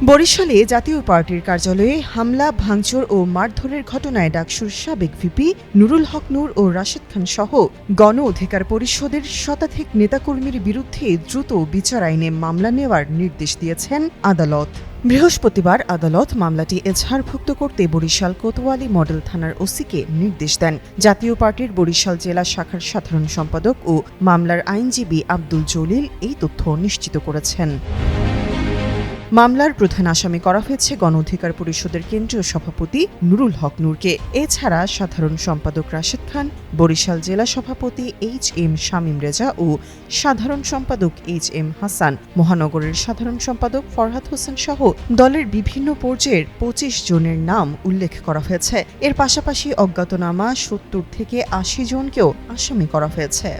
বরিশালে জাতীয় পার্টির কার্যালয়ে হামলা, ভাঙচুর ও মারধরের ঘটনায় ডাকসুর সাবেক ভিপি নুরুল হক নূর ও রাশেদ খান সহ গণ অধিকার পরিষদের শতাধিক নেতাকর্মীর বিরুদ্ধে দ্রুত বিচার আইনে মামলা নেওয়ার নির্দেশ দিয়েছেন আদালত। বৃহস্পতিবার আদালত মামলাটি এজাহারভুক্ত করতে বরিশাল কোতোয়ালি মডেল থানার ওসিকে নির্দেশ দেন। জাতীয় পার্টির বরিশাল জেলা শাখার সাধারণ সম্পাদক ও মামলার আইনজীবী আব্দুল জলিল এই তথ্য নিশ্চিত করেছেন। মামলার প্রধান আসামি করা হয়েছে গণ অধিকার পরিষদের কেন্দ্রীয় সভাপতি নুরুল হক নূরকে। এছাড়া সাধারণ সম্পাদক রাশেদ খান, বরিশাল জেলা সভাপতি HM শামীম রেজা ও সাধারণ সম্পাদক HM হাসান, মহানগরের সাধারণ সম্পাদক ফরহাদ হোসেন সহ দলের বিভিন্ন পর্যায়ের 25 জনের নাম উল্লেখ করা হয়েছে। এর পাশাপাশি অজ্ঞাতনামা 70 থেকে 80 জনকেও আসামি করা হয়েছে।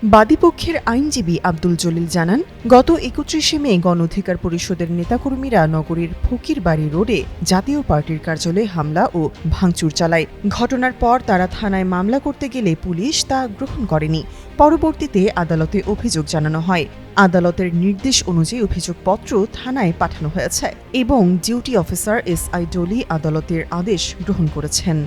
বাদীপক্ষের আইনজীবী আব্দুল জলিল জানান, গত 31শে মে গণ অধিকার পরিষদের নেতাকর্মীরা নগরীর ফকিরবাড়ি রোডে জাতীয় পার্টির কার্যালয়ে হামলা ও ভাঙচুর চালায়। ঘটনার পর তারা থানায় মামলা করতে গেলে পুলিশ তা গ্রহণ করেনি। পরবর্তীতে আদালতে অভিযোগ জানানো হয়। আদালতের নির্দেশ অনুযায়ী অভিযোগপত্র থানায় পাঠানো হয়েছে এবং ডিউটি অফিসার SI ডলি আদালতের আদেশ গ্রহণ করেছেন।